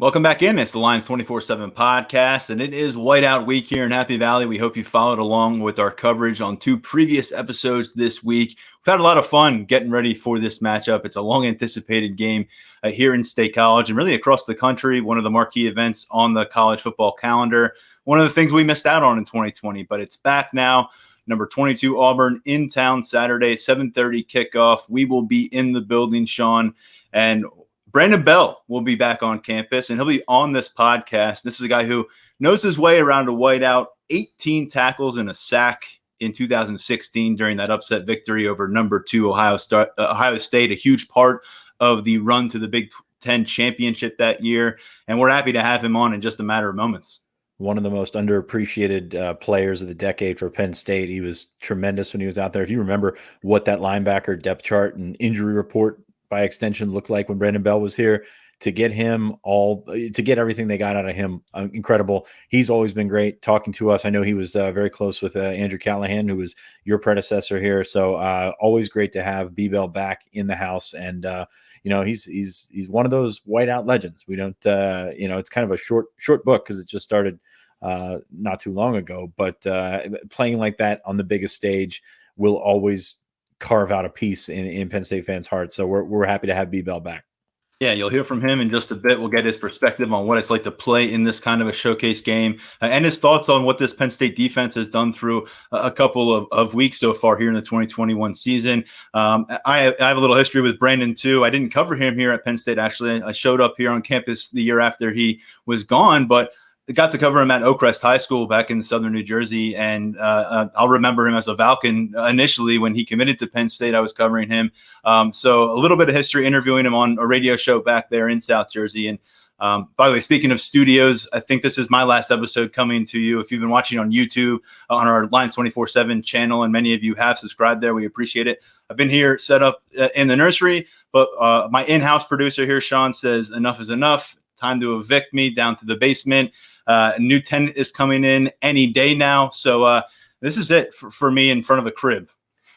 Welcome back in. It's the Lions 24/7 podcast, and it is Whiteout Week here in Happy Valley. We hope you followed along with our coverage on two previous episodes this week. We've had a lot of fun getting ready for this matchup. It's a long-anticipated game here in State College and really across the country, one of the marquee events on the college football calendar. One of the things we missed out on in 2020, but it's back now. Number 22 Auburn in town Saturday, 7:30 kickoff. We will be in the building, Sean, and Brandon Bell will be back on campus, and he'll be on this podcast. This is a guy who knows his way around a whiteout, 18 tackles and a sack in 2016 during that upset victory over number 2 Ohio State, a huge part of the run to the Big Ten championship that year. And we're happy to have him on in just a matter of moments. One of the most underappreciated players of the decade for Penn State. He was tremendous when he was out there. If you remember what that linebacker depth chart and injury report by extension looked like when Brandon Bell was here, to get everything they got out of him, incredible. He's always been great talking to us. I know he was very close with Andrew Callahan, who was your predecessor here. So always great to have B-Bell back in the house. And he's one of those whiteout legends. We don't it's kind of a short book because it just started not too long ago, but playing like that on the biggest stage will always carve out a piece in Penn State fans' hearts. So we're happy to have B-Bell back. Yeah, you'll hear from him in just a bit. We'll get his perspective on what it's like to play in this kind of a showcase game and his thoughts on what this Penn State defense has done through a couple of weeks so far here in the 2021 season. I have a little history with Brandon, too. I didn't cover him here at Penn State, actually. I showed up here on campus the year after he was gone, but I got to cover him at Oakcrest High School back in southern New Jersey, and I'll remember him as a Falcon initially when he committed to Penn State. I was covering him. So a little bit of history, interviewing him on a radio show back there in South Jersey. And by the way, speaking of studios, I think this is my last episode coming to you. If you've been watching on YouTube, on our Lions 24/7 channel, and many of you have subscribed there, we appreciate it. I've been here set up in the nursery, but my in-house producer here, Sean, says enough is enough. Time to evict me down to the basement. A new tenant is coming in any day now. So this is it for me in front of a crib.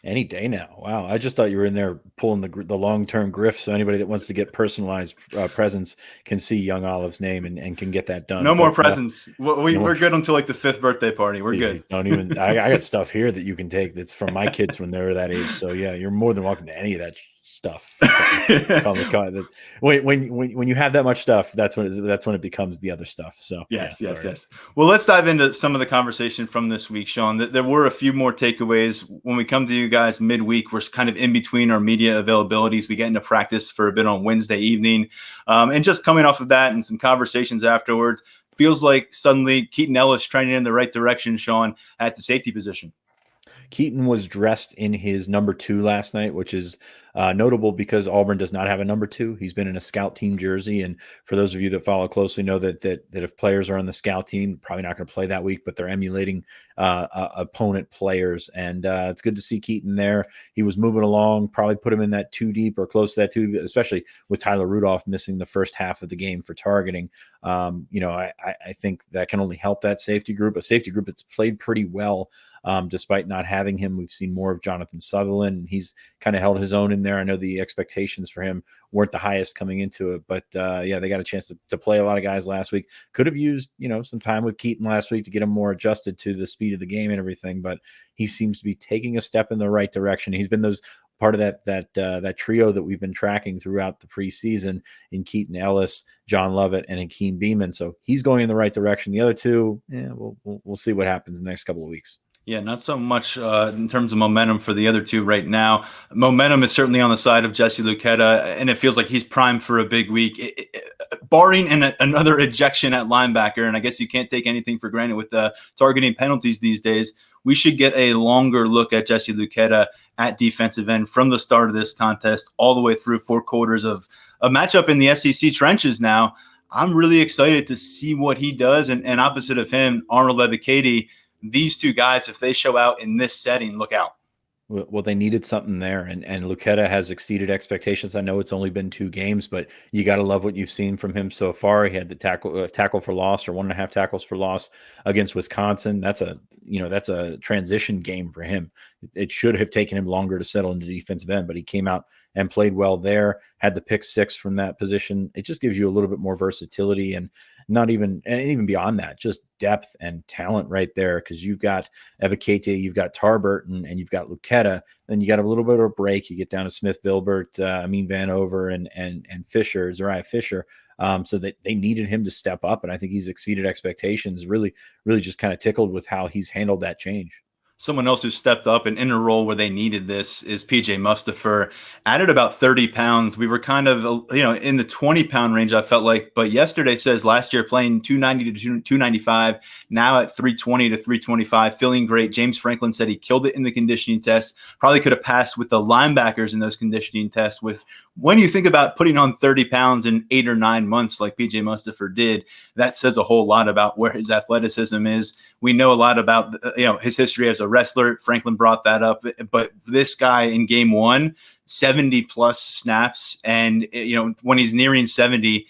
Any day now. Wow. I just thought you were in there pulling the long-term grift. So anybody that wants to get personalized presents can see Young Olive's name and can get that done. No more presents. We're good until like the 5th birthday party. We're good. Don't even, I got stuff here that you can take that's from my kids when they're that age. So yeah, you're more than welcome to any of that stuff. When you have that much stuff, that's when it becomes the other stuff. So yes. Well, let's dive into some of the conversation from this week, Sean. There were a few more takeaways. When we come to you guys midweek, we're kind of in between our media availabilities. We get into practice for a bit on Wednesday evening, and just coming off of that and some conversations afterwards, feels like suddenly Keaton Ellis trending in the right direction, Sean, at the safety position. Keaton was dressed in his number 2 last night, which is notable because Auburn does not have a number 2. He's been in a scout team jersey. And for those of you that follow closely know that if players are on the scout team, probably not going to play that week, but they're emulating opponent players. And it's good to see Keaton there. He was moving along, probably put him in that 2 deep or close to that 2 deep, especially with Tyler Rudolph missing the first half of the game for targeting. I think that can only help that safety group, a safety group that's played pretty well. Despite not having him, we've seen more of Jonathan Sutherland. He's kind of held his own in there. I know the expectations for him weren't the highest coming into it, but they got a chance to play a lot of guys last week. Could have used, some time with Keaton last week to get him more adjusted to the speed of the game and everything, but he seems to be taking a step in the right direction. He's been part of that trio that we've been tracking throughout the preseason in Keaton Ellis, John Lovett, and Hakeem Beamon. So he's going in the right direction. The other two, we'll see what happens in the next couple of weeks. Yeah, not so much in terms of momentum for the other two right now. Momentum is certainly on the side of Jesse Luketa, and it feels like he's primed for a big week. Barring another ejection at linebacker, and I guess you can't take anything for granted with the targeting penalties these days, we should get a longer look at Jesse Luketa at defensive end from the start of this contest all the way through 4 quarters of a matchup in the SEC trenches now. I'm really excited to see what he does, and opposite of him, Arnold Ebiketie. These two guys, if they show out in this setting, look out. Well, they needed something there, and Luqueta has exceeded expectations. I know it's only been 2 games, but you got to love what you've seen from him so far. He had the tackle for loss, or 1.5 tackles for loss against Wisconsin. That's a transition game for him. It should have taken him longer to settle into defensive end, but he came out and played well there. Had the pick 6 from that position. It just gives you a little bit more versatility, and even beyond that, just depth and talent right there, because you've got Ebiketie, you've got Tarbert, and you've got Luqueta. Then you got a little bit of a break. You get down to Smith, Vilbert, Amin Vanover, and Fisher, Zariah Fisher. So that they needed him to step up, and I think he's exceeded expectations. Really, really just kind of tickled with how he's handled that change. Someone else who stepped up and in a role where they needed this is PJ Mustafer. Added about 30 pounds. We were kind of, in the 20-pound range, I felt like. But yesterday says last year playing 290 to 295, now at 320 to 325, feeling great. James Franklin said he killed it in the conditioning test. Probably could have passed with the linebackers in those conditioning tests. When you think about putting on 30 pounds in 8 or 9 months like PJ Mustafer did, that says a whole lot about where his athleticism is. We know a lot about his history as a wrestler. Franklin brought that up, but this guy in game 1, 70 plus snaps, and when he's nearing 70,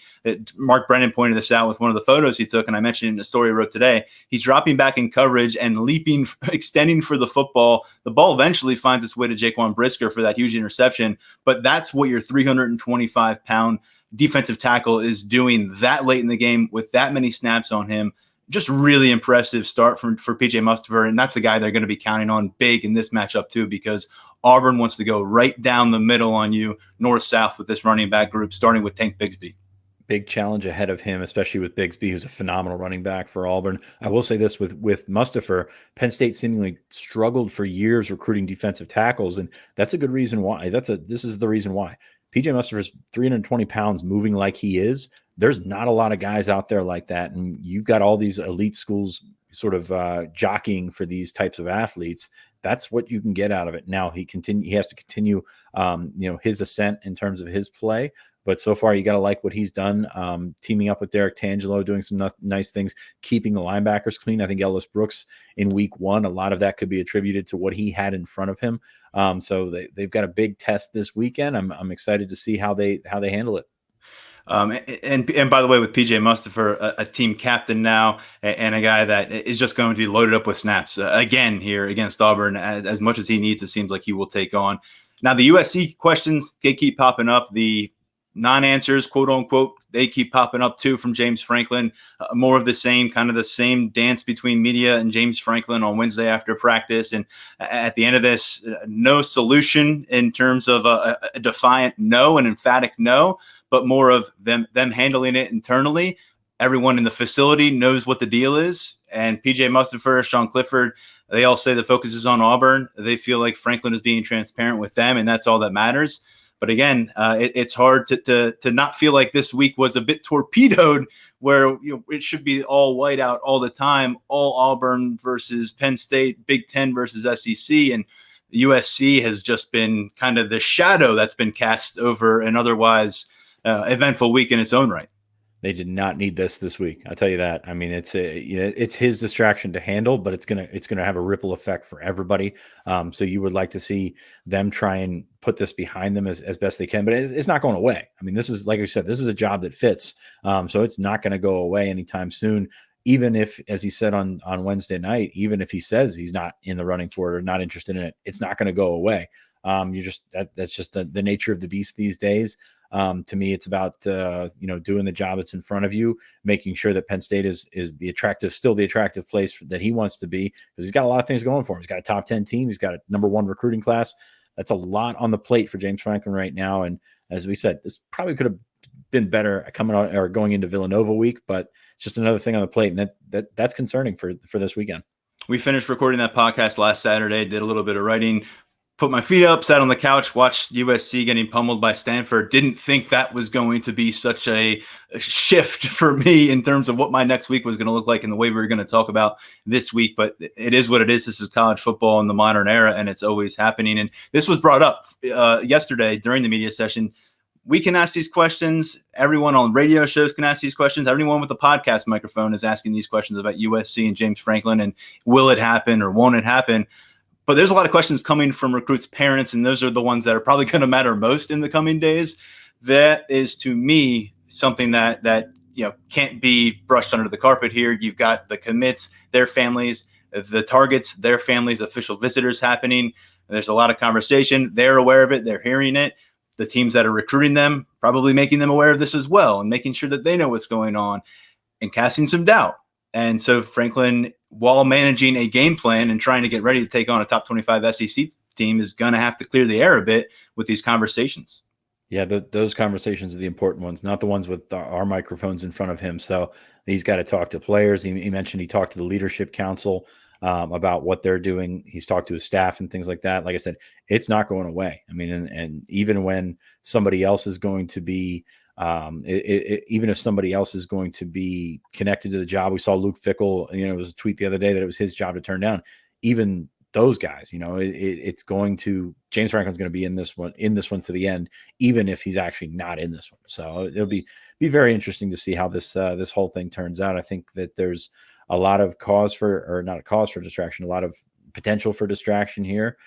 Mark Brennan pointed this out with one of the photos he took, and I mentioned in the story I wrote today. He's dropping back in coverage and leaping, extending for the football. The ball eventually finds its way to Jaquan Brisker for that huge interception, but that's what your 325-pound defensive tackle is doing that late in the game with that many snaps on him. Just really impressive start for PJ Mustafer, and that's a guy they're going to be counting on big in this matchup too, because Auburn wants to go right down the middle on you, north-south, with this running back group, starting with Tank Bigsby. Big challenge ahead of him, especially with Bigsby, who's a phenomenal running back for Auburn. I will say this with Mustafer, Penn State seemingly struggled for years recruiting defensive tackles, and that's a good reason why. This is the reason why. PJ Mustafer's 320 pounds, moving like he is. There's not a lot of guys out there like that, and you've got all these elite schools sort of jockeying for these types of athletes. That's what you can get out of it. Now he has to continue, his ascent in terms of his play. But so far, you got to like what he's done, teaming up with Derek Tangelo, doing some nice things, keeping the linebackers clean. I think Ellis Brooks in week 1, a lot of that could be attributed to what he had in front of him. So they've got a big test this weekend. I'm excited to see how they handle it. And by the way, with PJ Mustafer, a team captain now, and a guy that is just going to be loaded up with snaps again here against Auburn. As much as he needs, it seems like he will take on. Now, the USC questions, they keep popping up. The non-answers, quote unquote, they keep popping up too from James Franklin. More of the same, kind of the same dance between media and James Franklin on Wednesday after practice. And at the end of this, no solution in terms of a defiant no, an emphatic no, but more of them handling it internally. Everyone in the facility knows what the deal is. And PJ Mustafer, Sean Clifford, they all say the focus is on Auburn. They feel like Franklin is being transparent with them, and that's all that matters. But again, it's hard to not feel like this week was a bit torpedoed, where it should be all white out all the time, all Auburn versus Penn State, Big Ten versus SEC, and USC has just been kind of the shadow that's been cast over an otherwise eventful week in its own right. They did not need this week. I'll tell you that. I mean, it's his distraction to handle, but it's gonna have a ripple effect for everybody. So you would like to see them try and put this behind them as best they can, but it's not going away. I mean, this is, like I said, this is a job that fits. So it's not going to go away anytime soon. Even if, as he said on Wednesday night, even if he says he's not in the running for it or not interested in it, it's not going to go away. That's just the nature of the beast these days. To me, it's about doing the job that's in front of you, making sure that Penn State is still the attractive place that he wants to be, because he's got a lot of things going for him. He's got a top 10 team. He's got a number 1 recruiting class. That's a lot on the plate for James Franklin right now. And as we said, this probably could have been better coming on or going into Villanova week, but it's just another thing on the plate, and that's concerning for this weekend. We finished recording that podcast last Saturday, did a little bit of writing, put my feet up, sat on the couch, watched USC getting pummeled by Stanford. Didn't think that was going to be such a shift for me in terms of what my next week was going to look like and the way we were going to talk about this week. But it is what it is. This is college football in the modern era, and it's always happening. And this was brought up yesterday during the media session. We can ask these questions. Everyone on radio shows can ask these questions. Everyone with a podcast microphone is asking these questions about USC and James Franklin and will it happen or won't it happen? But there's a lot of questions coming from recruits' parents, and those are the ones that are probably going to matter most in the coming days. That is, to me, something that can't be brushed under the carpet here. You've got the commits, their families, the targets, their families, official visitors happening. There's a lot of conversation. They're aware of it. They're hearing it. The teams that are recruiting them probably making them aware of this as well and making sure that they know what's going on and casting some doubt. And so Franklin, while managing a game plan and trying to get ready to take on a top 25 SEC team, is going to have to clear the air a bit with these conversations. Yeah, those conversations are the important ones, not the ones with our microphones in front of him. So he's got to talk to players. He mentioned he talked to the leadership council about what they're doing. He's talked to his staff and things like that. Like I said, it's not going away. I mean, and even when somebody else is going to be, even if somebody else is going to be connected to the job, we saw Luke Fickell, it was a tweet the other day that it was his job to turn down. Even those guys, it's going to, James Franklin's going to be in this one to the end, even if he's actually not in this one. So it'll be very interesting to see how this whole thing turns out. I think that there's a lot of not a cause for distraction, a lot of potential for distraction here.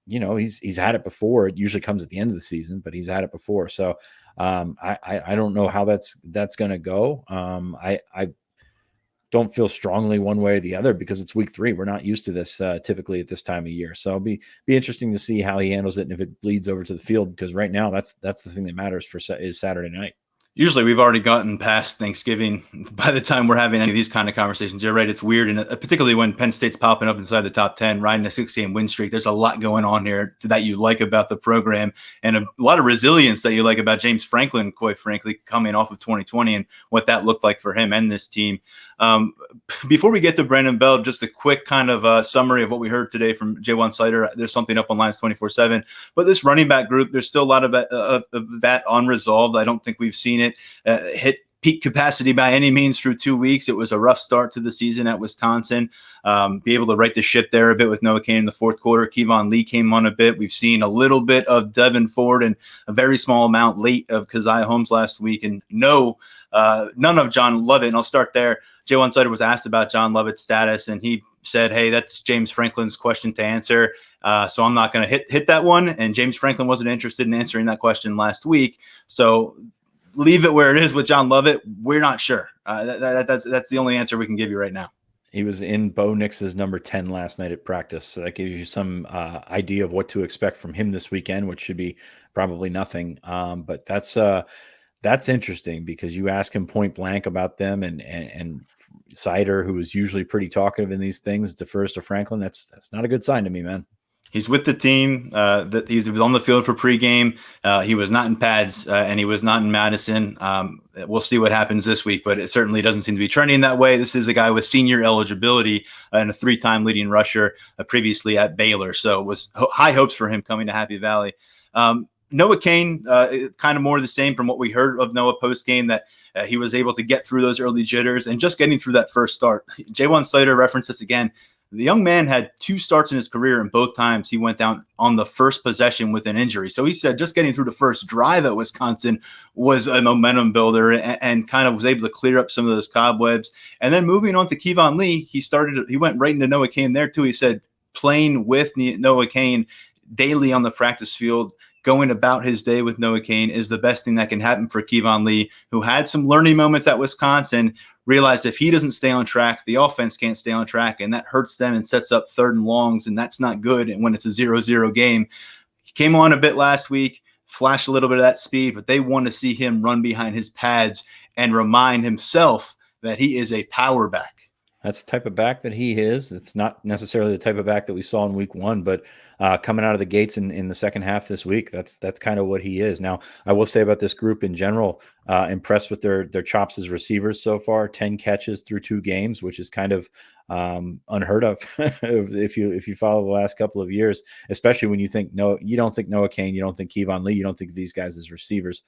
He's had it before. It usually comes at the end of the season, but he's had it before. So I don't know how that's going to go. I don't feel strongly one way or the other because it's week 3. We're not used to this typically at this time of year. So it'll be interesting to see how he handles it and if it bleeds over to the field, because right now that's the thing that matters is Saturday night. Usually we've already gotten past Thanksgiving by the time we're having any of these kind of conversations. You're right. It's weird. And particularly when Penn State's popping up inside the top 10, riding a 6-game win streak, there's a lot going on here that you like about the program and a lot of resilience that you like about James Franklin, quite frankly, coming off of 2020 and what that looked like for him and this team. Before we get to Brandon Bell, just a quick kind of summary of what we heard today from Jaywan Sider. There's something up on Lions 24/7, but this running back group, there's still a lot of that unresolved. I don't think we've seen it hit peak capacity by any means through 2 weeks. It was a rough start to the season at Wisconsin. Be able to right the ship there a bit with Noah Cain in the fourth quarter. Kevon Lee came on a bit. We've seen a little bit of Devin Ford and a very small amount late of Keziah Holmes last week, and none of John Lovett. And I'll start there. Jaywan Sider was asked about John Lovett's status, and he said, "Hey, that's James Franklin's question to answer. So I'm not going to hit that one." And James Franklin wasn't interested in answering that question last week. So leave it where it is with John Lovett. We're not sure. That's the only answer we can give you right now. He was in Bo Nix's number 10 last night at practice. So that gives you some idea of what to expect from him this weekend, which should be probably nothing. But that's interesting because you ask him point blank about them, and Sider, who is usually pretty talkative in these things, defers to Franklin. That's not a good sign to me, man. He's with the team. That he was on the field for pregame. He was not in pads, and he was not in Madison. We'll see what happens this week, but it certainly doesn't seem to be trending that way. This is a guy with senior eligibility and a 3-time leading rusher previously at Baylor. So it was high hopes for him coming to Happy Valley. Noah Cain, kind of more of the same from what we heard of Noah post-game, that he was able to get through those early jitters and just getting through that first start. Jaywan Sider referenced this again. The young man had 2 starts in his career, and both times he went down on the first possession with an injury. So he said just getting through the first drive at Wisconsin was a momentum builder and kind of was able to clear up some of those cobwebs. And then moving on to Kevon Lee, he went right into Noah Cain there too. He said playing with Noah Cain daily on the practice field, going about his day with Noah Cain, is the best thing that can happen for Kevon Lee, who had some learning moments at Wisconsin, realized if he doesn't stay on track, the offense can't stay on track, and that hurts them and sets up 3rd and longs, and that's not good. And when it's a 0-0 game, he came on a bit last week, flashed a little bit of that speed, but they want to see him run behind his pads and remind himself that he is a power back. That's the type of back that he is. It's not necessarily the type of back that we saw in week 1, but coming out of the gates in the second half this week, that's kind of what he is. Now, I will say about this group in general, impressed with their chops as receivers so far. 10 catches through 2 games, which is kind of unheard of if you follow the last couple of years, especially when you don't think Noah Cain, you don't think Kevon Lee, you don't think of these guys as receivers.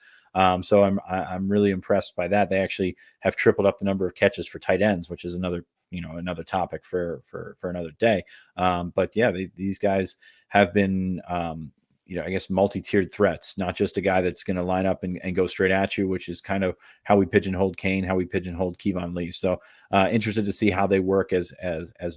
So I'm really impressed by that. They actually have tripled up the number of catches for tight ends, which is another topic for another day. But yeah, these guys have been, I guess multi-tiered threats, not just a guy that's going to line up and go straight at you, which is kind of how we pigeonholed Cain, how we pigeonholed Kevon Lee. So interested to see how they work as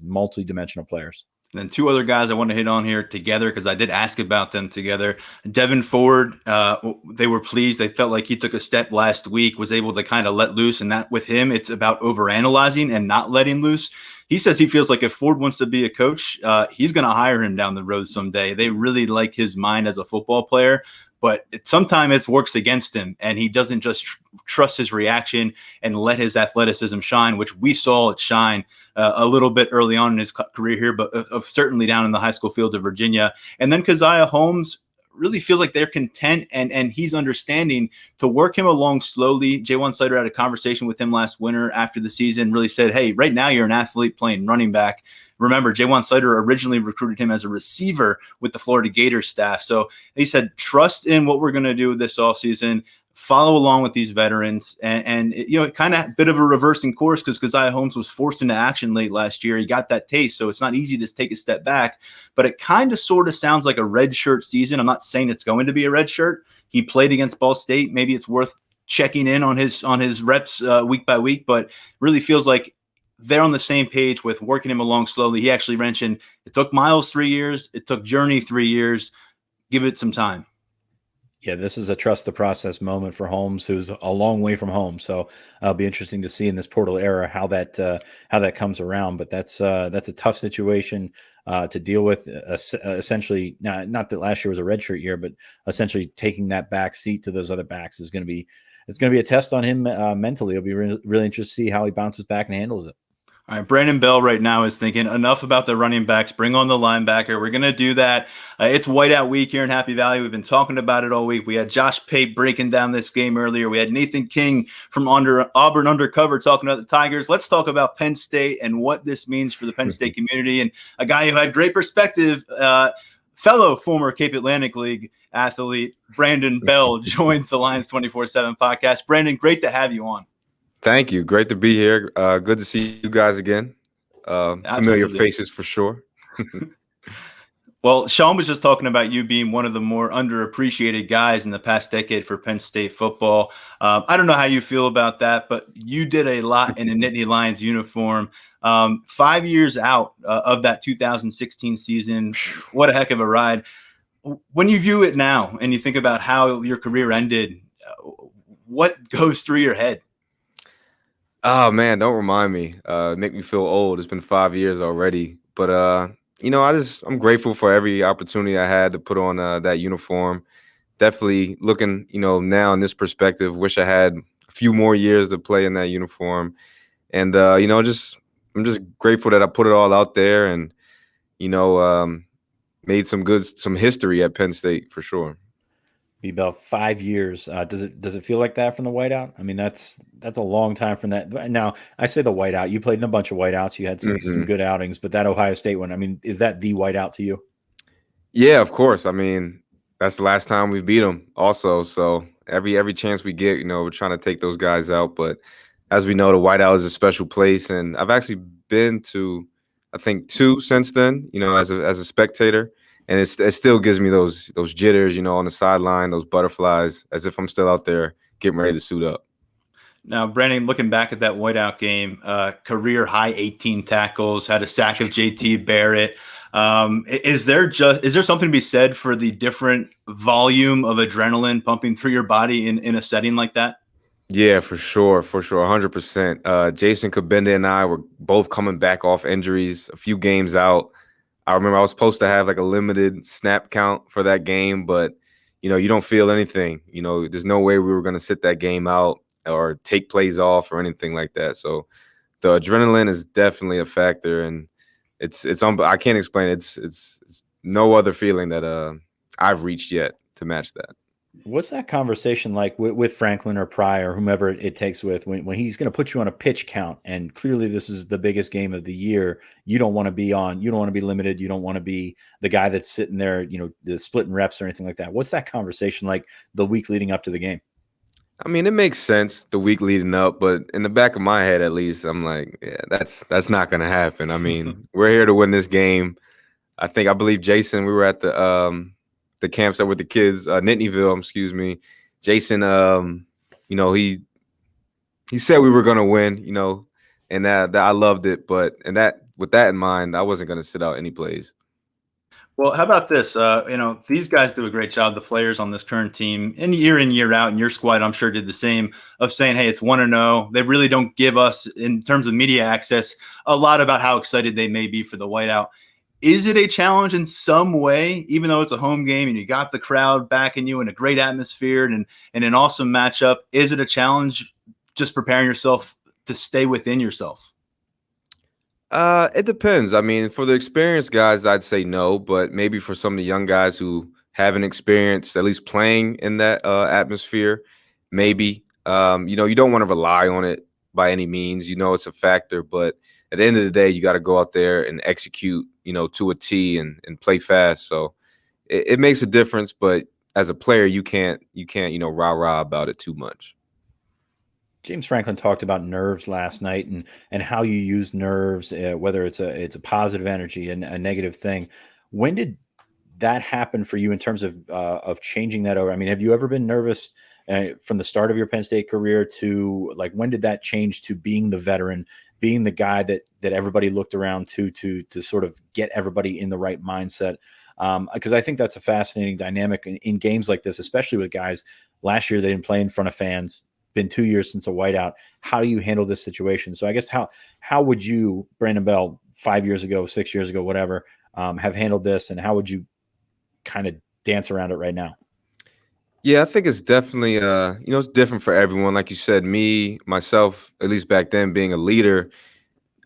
multi-dimensional players. And then two other guys I want to hit on here together because I did ask about them together. Devin Ford, they were pleased. They felt like he took a step last week, was able to kind of let loose. And that with him, it's about overanalyzing and not letting loose. He says he feels like if Ford wants to be a coach, he's going to hire him down the road someday. They really like his mind as a football player, but sometimes it works against him, and he doesn't just trust his reaction and let his athleticism shine, which we saw it shine a little bit early on in his career here, but certainly down in the high school fields of Virginia. And then Keziah Holmes really feels like they're content and he's understanding to work him along slowly. Jaywan Slater had a conversation with him last winter after the season, really said, hey, right now you're an athlete playing running back. Remember, Jaywan Slater originally recruited him as a receiver with the Florida Gators staff. So he said, trust in what we're going to do this offseason. Follow along with these veterans and kind of a bit of a reversing course because Keziah Holmes was forced into action late last year. He got that taste, so it's not easy to take a step back, but it kind of sort of sounds like a red shirt season. I'm not saying it's going to be a red shirt. He played against Ball State. Maybe it's worth checking in on his reps week by week, but really feels like they're on the same page with working him along slowly. He actually mentioned it took Miles 3 years. It took Journey 3 years. Give it some time. Yeah, this is a trust the process moment for Holmes, who's a long way from home. So it'll be interesting to see in this portal era how that comes around. But that's a tough situation to deal with. Essentially, not that last year was a redshirt year, but essentially taking that back seat to those other backs is going to be a test on him mentally. It'll be really interesting to see how he bounces back and handles it. All right, Brandon Bell right now is thinking enough about the running backs. Bring on the linebacker. We're going to do that. It's whiteout week here in Happy Valley. We've been talking about it all week. We had Josh Pate breaking down this game earlier. We had Nathan King from Auburn Undercover talking about the Tigers. Let's talk about Penn State and what this means for the Penn State community. And a guy who had great perspective, fellow former Cape Atlantic League athlete, Brandon Bell, joins the Lions 24/7 podcast. Brandon, great to have you on. Thank you. Great to be here. Good to see you guys again. Familiar faces for sure. Well, Sean was just talking about you being one of the more underappreciated guys in the past decade for Penn State football. I don't know how you feel about that, but you did a lot in a Nittany Lions uniform. 5 years out of that 2016 season, what a heck of a ride. When you view it now and you think about how your career ended, what goes through your head? Oh man, don't remind me. Make me feel old. It's been 5 years already. But I'm grateful for every opportunity I had to put on that uniform. Definitely looking, now in this perspective, wish I had a few more years to play in that uniform. And I'm just grateful that I put it all out there and made some history at Penn State for sure. Be about 5 years. Does it feel like that from the whiteout? I mean, that's a long time from that. Now, I say the whiteout. You played in a bunch of whiteouts. You had some good outings, but that Ohio State one, I mean, is that the whiteout to you? Yeah, of course. I mean, that's the last time we beat them also. So every chance we get, we're trying to take those guys out. But as we know, the whiteout is a special place. And I've actually been to, I think, 2 since then, as a spectator. And it still gives me those jitters, on the sideline, those butterflies, as if I'm still out there getting ready to suit up. Now, Brandon, looking back at that whiteout game, career high 18 tackles, had a sack of JT Barrett. Is there something to be said for the different volume of adrenaline pumping through your body in a setting like that? Yeah, for sure, 100%. Jason Kabenda and I were both coming back off injuries, a few games out. I remember I was supposed to have like a limited snap count for that game, but, you don't feel anything. There's no way we were going to sit that game out or take plays off or anything like that. So the adrenaline is definitely a factor, and it's I can't explain it. It's no other feeling that I've reached yet to match that. What's that conversation like with Franklin or Pry or whomever it takes with when he's going to put you on a pitch count, and clearly this is the biggest game of the year? You don't want to be limited. You don't want to be the guy that's sitting there, the splitting reps or anything like that. What's that conversation like the week leading up to the game? I mean, it makes sense the week leading up, but in the back of my head, at least, I'm like, yeah, that's not going to happen. I mean, we're here to win this game. I believe Jason, we were at the camps that with the kids, Nittanyville, excuse me. Jason, he said we were going to win, and that I loved it. And that with that in mind, I wasn't going to sit out any plays. Well, how about this? These guys do a great job, the players on this current team, and year in, year out, and your squad, I'm sure, did the same, of saying, hey, it's 1-0. They really don't give us, in terms of media access, a lot about how excited they may be for the whiteout. Is it a challenge in some way, even though it's a home game and you got the crowd backing you in a great atmosphere and an awesome matchup? Is it a challenge just preparing yourself to stay within yourself? It depends. I mean, for the experienced guys, I'd say no, but maybe for some of the young guys who haven't experienced at least playing in that atmosphere, maybe. You don't want to rely on it by any means. It's a factor, but at the end of the day, you got to go out there and execute, to a T and play fast. So it makes a difference, but as a player, you can't, rah-rah about it too much. James Franklin talked about nerves last night and how you use nerves, whether it's a positive energy and a negative thing. When did that happen for you in terms of changing that over? I mean, have you ever been nervous from the start of your Penn State career to, like, when did that change to being the veteran, being the guy that everybody looked around to sort of get everybody in the right mindset? Because I think that's a fascinating dynamic in games like this, especially with guys. Last year they didn't play in front of fans. Been 2 years since a whiteout. How do you handle this situation? So I guess how would you, Brandon Bell, 5 years ago, 6 years ago, whatever, have handled this, and how would you kind of dance around it right now? Yeah, I think it's definitely it's different for everyone. Like you said, myself, at least back then, being a leader.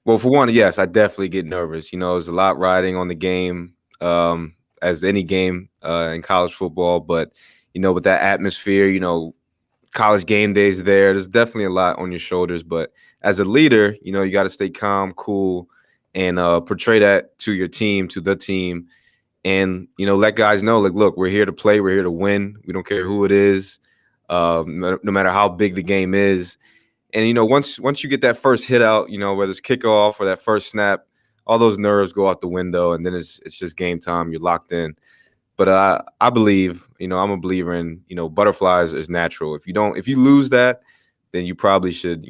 Well, for one, yes, I definitely get nervous. There's a lot riding on the game, as any game in college football. But with that atmosphere, college game days there's definitely a lot on your shoulders, but as a leader, you got to stay calm, cool, and portray that to your team, to the team, and let guys know, like, look, we're here to play, we're here to win, we don't care who it is, no matter how big the game is. And once you get that first hit out, whether it's kickoff or that first snap, all those nerves go out the window, and then it's just game time. You're locked in. But I believe, I'm a believer in, butterflies is natural. If you lose that, then you probably should,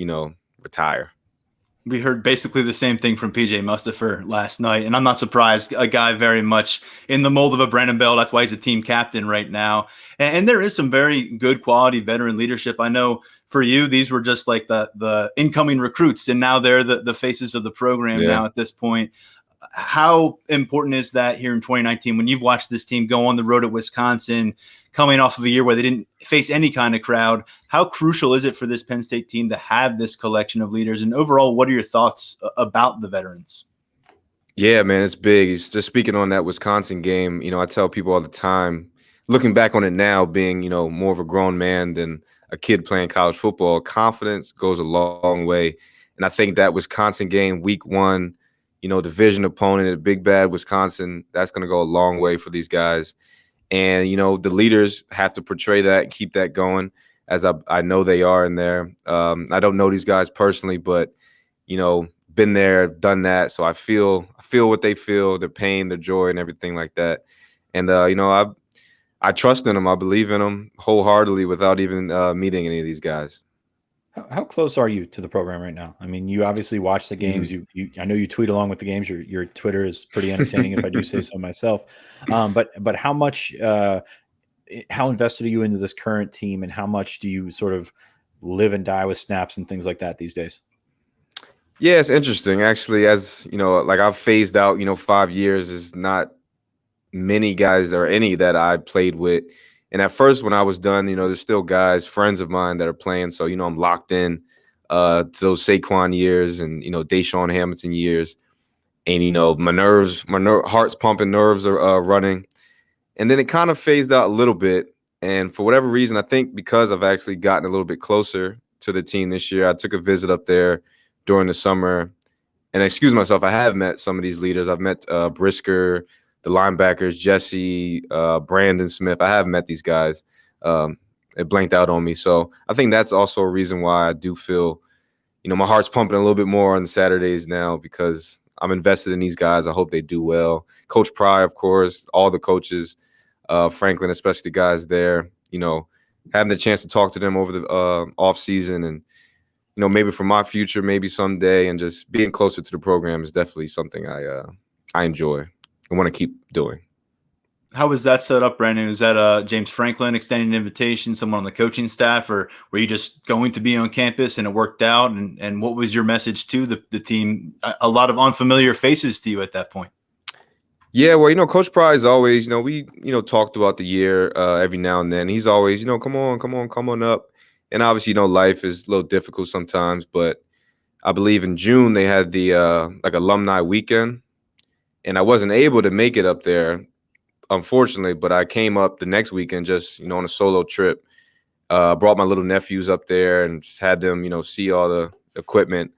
retire. We heard basically the same thing from PJ Mustafer last night, and I'm not surprised. A guy very much in the mold of a Brandon Bell. That's why he's a team captain right now. And there is some very good quality veteran leadership. I know for you, these were just like the incoming recruits, and now they're the faces of the program now at this point. How important is that here in 2019 when you've watched this team go on the road at Wisconsin, coming off of a year where they didn't face any kind of crowd? How crucial is it for this Penn State team to have this collection of leaders? And overall, what are your thoughts about the veterans? Yeah, man, it's big. It's just speaking on that Wisconsin game, I tell people all the time, looking back on it now, being, more of a grown man than a kid playing college football, confidence goes a long way. And I think that Wisconsin game, week 1, division opponent at Big Bad Wisconsin, that's going to go a long way for these guys. And, the leaders have to portray that and keep that going, as I know they are in there. I don't know these guys personally, but, been there, done that. So I feel what they feel, their pain, their joy, and everything like that. And, I trust in them. I believe in them wholeheartedly without even meeting any of these guys. How close are you to the program right now? I mean, you obviously watch the games. I know you tweet along with the games. Your Twitter is pretty entertaining, if I do say so myself. But how much, how invested are you into this current team, and how much do you sort of live and die with snaps and things like that these days? Yeah, it's interesting. Actually, as like I've phased out, 5 years is not many guys or any that I played with. And at first, when I was done, there's still guys, friends of mine that are playing. So, I'm locked in to those Saquon years and, Deshaun Hamilton years. And, my heart's pumping, nerves are running. And then it kind of phased out a little bit. And for whatever reason, I think because I've actually gotten a little bit closer to the team this year, I took a visit up there during the summer. And excuse myself, I have met some of these leaders. I've met Brisker, the linebackers, Jesse, Brandon Smith. I have met these guys. It blanked out on me. So I think that's also a reason why I do feel, my heart's pumping a little bit more on the Saturdays now, because I'm invested in these guys. I hope they do well. Coach Pry, of course, all the coaches, Franklin, especially the guys there, having the chance to talk to them over the off season and maybe for my future, maybe someday, and just being closer to the program is definitely something I enjoy and want to keep doing. How was that set up, Brandon? Was that James Franklin extending an invitation, someone on the coaching staff, or were you just going to be on campus and it worked out? And what was your message to the team? A lot of unfamiliar faces to you at that point. Yeah, well, Coach Pry's always, we, talked about the year every now and then. He's always, come on up. And obviously, life is a little difficult sometimes, but I believe in June they had the like alumni weekend, and I wasn't able to make it up there, unfortunately, but I came up the next weekend just, on a solo trip. Brought my little nephews up there and just had them, see all the equipment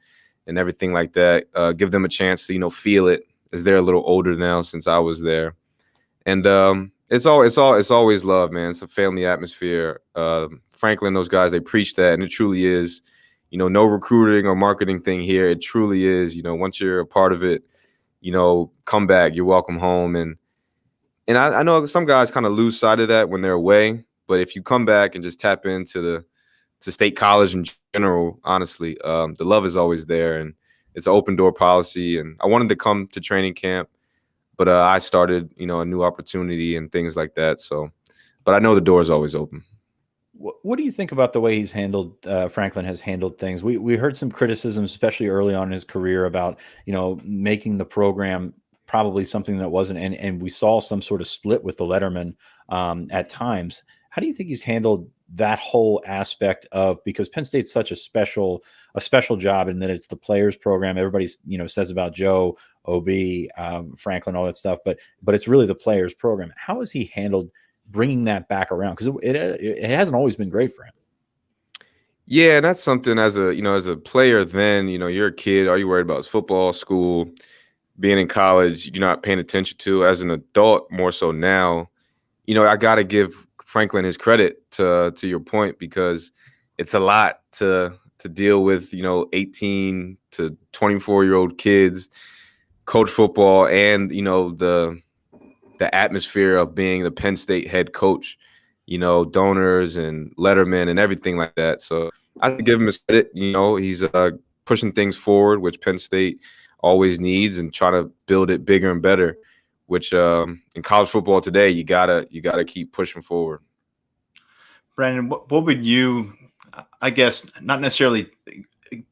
and everything like that. Give them a chance to, feel it, as they're a little older now since I was there. And it's always love, man. It's a family atmosphere. Franklin, those guys, they preach that, and it truly is. No recruiting or marketing thing here. It truly is. Once you're a part of it, come back. You're welcome home. And I know some guys kind of lose sight of that when they're away. But if you come back and just tap into State College in general, honestly, the love is always there, and it's an open door policy. And I wanted to come to training camp, but I started, a new opportunity and things like that. So, but I know the door is always open. What do you think about the way he's handled, Franklin has handled things? We heard some criticism, especially early on in his career, about, making the program probably something that wasn't, and we saw some sort of split with the Letterman at times. How do you think he's handled that whole aspect of, because Penn State's such a special job, and that it's the players program. Everybody's, says about Joe, OB, Franklin, all that stuff, but it's really the players program. How has he handled bringing that back around? Because it hasn't always been great for him. Yeah, and that's something as a player. Then you're a kid. All you worried about is football, school, being in college. You're not paying attention to. As an adult, more so now. I got to give Franklin his credit to your point, because it's a lot to deal with. 18 to 24-year-old kids, coach football, and the atmosphere of being the Penn State head coach, donors and Letterman and everything like that. So I give him his credit. He's pushing things forward, which Penn State always needs, and trying to build it bigger and better, which in college football today, you gotta keep pushing forward. Brandon, what would you, I guess, not necessarily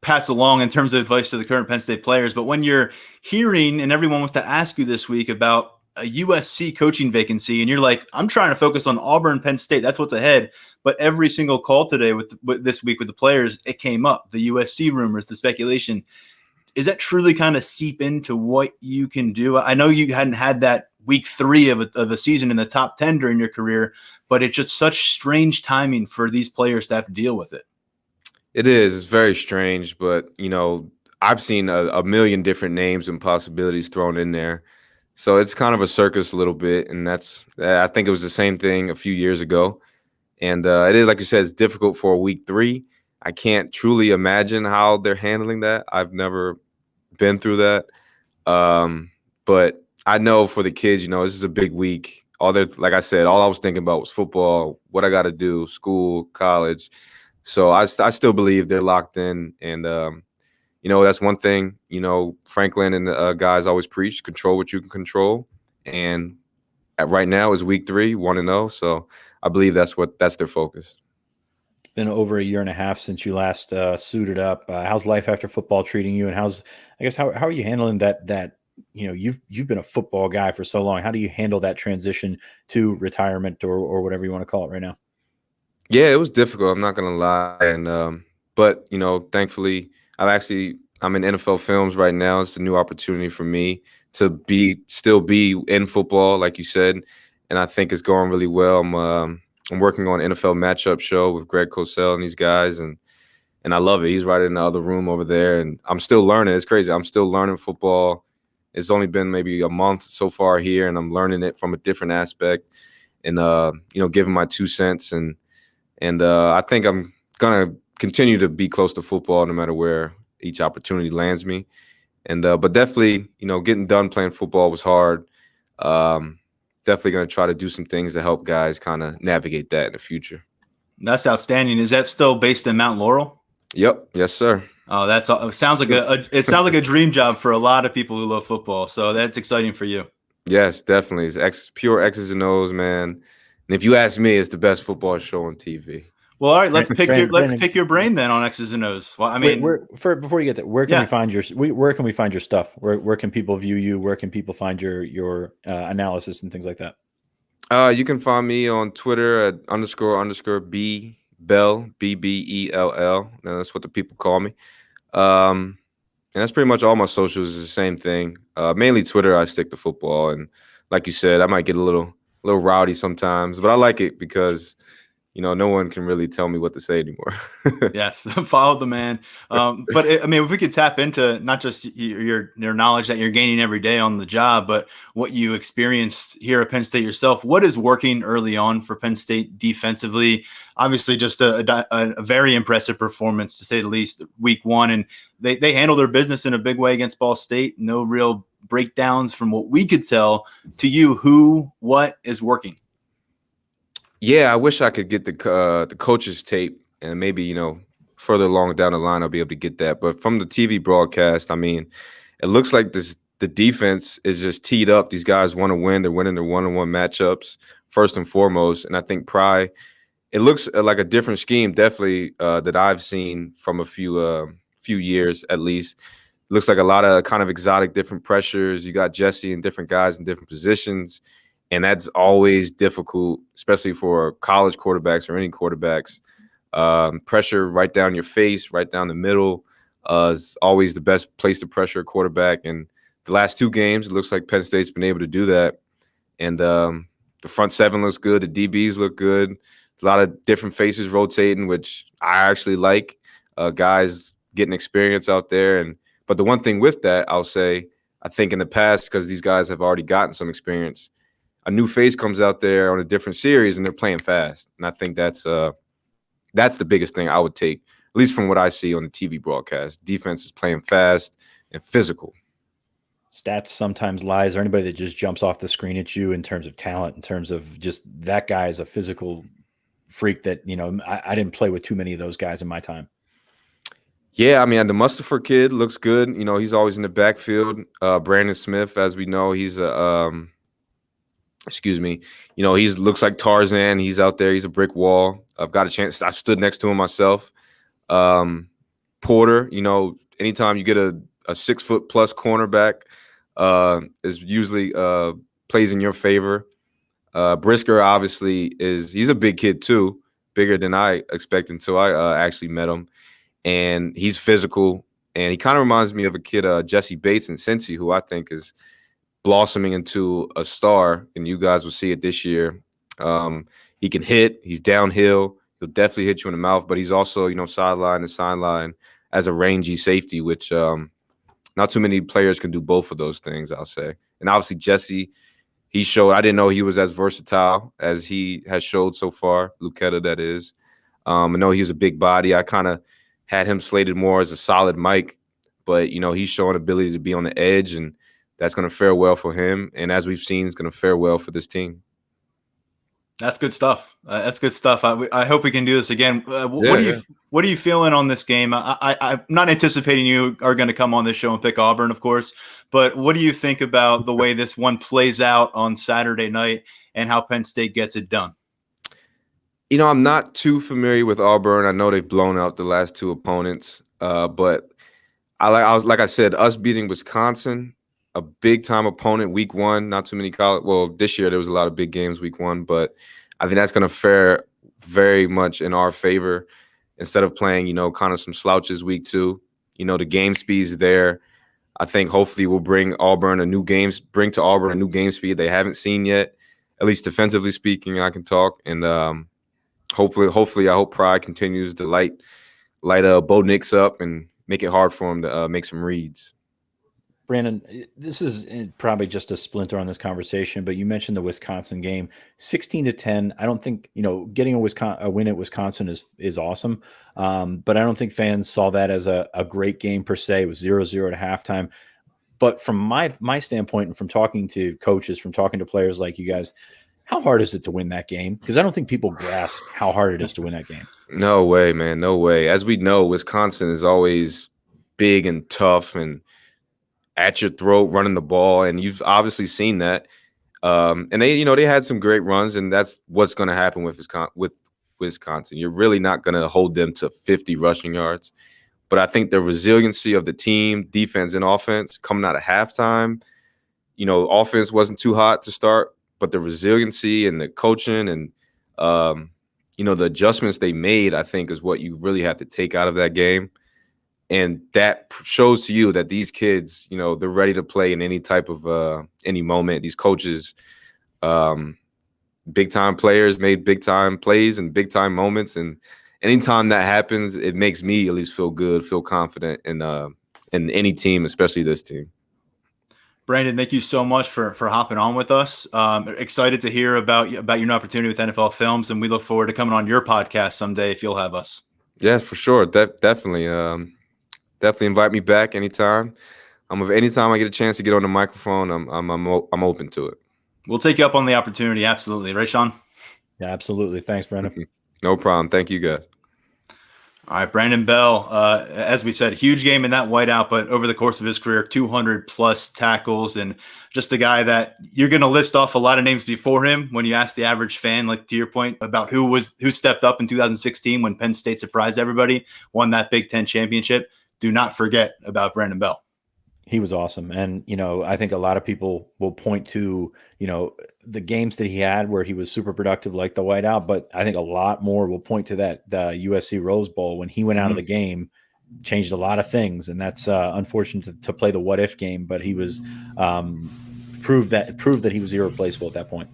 pass along in terms of advice to the current Penn State players, but when you're hearing, and everyone wants to ask you this week about a USC coaching vacancy, and you're like, I'm trying to focus on Auburn, Penn State, that's what's ahead. But every single call today with this week with the players, it came up, the USC rumors, the speculation. Is that truly kind of seep into what you can do? I know you hadn't had that week 3 of a season in the top 10 during your career, but it's just such strange timing for these players to have to deal with it. It is. It's very strange, but, I've seen a million different names and possibilities thrown in there. So it's kind of a circus a little bit, and I think it was the same thing a few years ago. And it is, like you said, it's difficult for a week 3. I can't truly imagine how they're handling that. I've never been through that. But I know for the kids, this is a big week. Like I said, all I was thinking about was football, what I got to do, school, college. So I still believe they're locked in, and that's one thing, Franklin and the guys always preach: control what you can control. And right now is week 3, 1-0. So I believe that's their focus. It's been over a year and a half since you last suited up. How's life after football treating you? And how are you handling that? You've been a football guy for so long. How do you handle that transition to retirement or whatever you want to call it right now? Yeah, it was difficult. I'm not going to lie. And, but, thankfully, I'm in NFL films right now. It's a new opportunity for me to still be in football, like you said. And I think it's going really well. I'm working on an NFL matchup show with Greg Cosell and these guys. And I love it. He's right in the other room over there. And I'm still learning. It's crazy. I'm still learning football. It's only been maybe a month so far here, and I'm learning it from a different aspect, and giving my 2 cents. And I think I'm gonna continue to be close to football no matter where each opportunity lands me. And but definitely, getting done playing football was hard. Definitely gonna try to do some things to help guys kind of navigate that in the future. That's outstanding. Is that still based in Mount Laurel? Yep. Yes, sir. Oh, it sounds like a dream job for a lot of people who love football. So that's exciting for you. Yes, definitely. It's pure X's and O's, man. And if you ask me, it's the best football show on TV. Well, all right, let's pick Brandon, your brain then on X's and O's. Well, I mean, before you get there, where can we find your stuff? Where can people view you? Where can people find your analysis and things like that? You can find me on Twitter at __B Bell, BBELL. That's what the people call me. And that's pretty much all my socials is the same thing. Mainly Twitter, I stick to football, and like you said, I might get a little rowdy sometimes, but I like it because no one can really tell me what to say anymore. Yes, follow the man. But if we could tap into not just your knowledge that you're gaining every day on the job, but what you experienced here at Penn State yourself. What is working early on for Penn State defensively? Obviously, just a very impressive performance, to say the least, week one. And they handled their business in a big way against Ball State. No real breakdowns from what we could tell. To you, what is working? Yeah, I wish I could get the coach's tape, and maybe further along down the line I'll be able to get that. But from the TV broadcast, I mean, it looks like the defense is just teed up. These guys want to win. They're winning their one-on-one matchups first and foremost. And I think it looks like a different scheme, definitely that I've seen from a few years at least. It looks like a lot of kind of exotic different pressures. You got Jesse and different guys in different positions. And that's always difficult, especially for college quarterbacks or any quarterbacks. Pressure right down your face, right down the middle is always the best place to pressure a quarterback. And the last two games, it looks like Penn State's been able to do that. And the front seven looks good. The DBs look good. A lot of different faces rotating, which I actually like. Guys getting experience out there. But the one thing with that, I'll say, I think in the past, because these guys have already gotten some experience, a new face comes out there on a different series and they're playing fast. And I think that's the biggest thing I would take, at least from what I see on the TV broadcast. Defense is playing fast and physical. Stats sometimes lie. Is there anybody that just jumps off the screen at you in terms of talent, in terms of just that guy is a physical freak that, I didn't play with too many of those guys in my time? Yeah, I mean, the Mustafer kid looks good. He's always in the backfield. Brandon Smith, as we know, he's he looks like Tarzan. He's out there. He's a brick wall. I've got a chance. I stood next to him myself. Porter, anytime you get a 6 foot plus cornerback, is usually plays in your favor. Brisker obviously he's a big kid too, bigger than I expected until I actually met him. And he's physical. And he kind of reminds me of a kid, Jesse Bates in Cincy, who I think is blossoming into a star, and you guys will see it this year. He can hit. He's downhill. He'll definitely hit you in the mouth, but he's also, sideline to sideline as a rangy safety, which not too many players can do both of those things, I'll say. And obviously Jesse, he showed. I didn't know he was as versatile as he has showed so far. Lucetta, that is. I know he was a big body. I kind of had him slated more as a solid Mike, but he's showing ability to be on the edge, and that's going to fare well for him. And as we've seen, it's going to fare well for this team. That's good stuff. That's good stuff. I hope we can do this again. What are you feeling on this game? I'm not anticipating you are going to come on this show and pick Auburn, of course, but what do you think about the way this one plays out on Saturday night and how Penn State gets it done? I'm not too familiar with Auburn. I know they've blown out the last two opponents, but like I said, us beating Wisconsin, a big-time opponent week one, not too many college. Well, this year there was a lot of big games week one, but I think that's going to fare very much in our favor instead of playing, kind of some slouches week two. The game speed's there. I think hopefully we'll bring to Auburn a new game speed they haven't seen yet, at least defensively speaking. I can talk, and hopefully I hope Pride continues to light Bo Nix up and make it hard for him to make some reads. Brandon, this is probably just a splinter on this conversation, but you mentioned the Wisconsin game, 16-10. I don't think, getting a win at Wisconsin is awesome. But I don't think fans saw that as a great game per se. It was 0-0 at halftime. But from my standpoint, and from talking to coaches, from talking to players like you guys, How hard is it to win that game? Because I don't think people grasp how hard it is to win that game. No way, man. No way. As we know, Wisconsin is always big and tough and at your throat running the ball. And you've obviously seen that. And they had some great runs, and that's what's going to happen with Wisconsin. You're really not going to hold them to 50 rushing yards. But I think the resiliency of the team, defense and offense, coming out of halftime, offense wasn't too hot to start, but the resiliency and the coaching and, the adjustments they made, I think, is what you really have to take out of that game. And that shows to you that these kids, they're ready to play in any type of any moment. These coaches, big-time players made big-time plays and big-time moments. And anytime that happens, it makes me at least feel good, feel confident in any team, especially this team. Brandon, thank you so much for hopping on with us. Excited to hear about your opportunity with NFL Films, and we look forward to coming on your podcast someday if you'll have us. Yeah, for sure. Definitely. Definitely invite me back anytime. Anytime I get a chance to get on the microphone, I'm open to it. We'll take you up on the opportunity. Absolutely. Right, Sean? Yeah, absolutely. Thanks, Brandon. No problem. Thank you, guys. All right, Brandon Bell, as we said, huge game in that whiteout, but over the course of his career, 200-plus tackles, and just a guy that you're going to list off a lot of names before him when you ask the average fan, like to your point, about who stepped up in 2016 when Penn State surprised everybody, won that Big Ten championship. Do not forget about Brandon Bell. He was awesome. And, I think a lot of people will point to, the games that he had where he was super productive, like the whiteout. But I think a lot more will point to the USC Rose Bowl when he went out of the game, changed a lot of things. And that's unfortunate to play the what if game. But he was proved that he was irreplaceable at that point.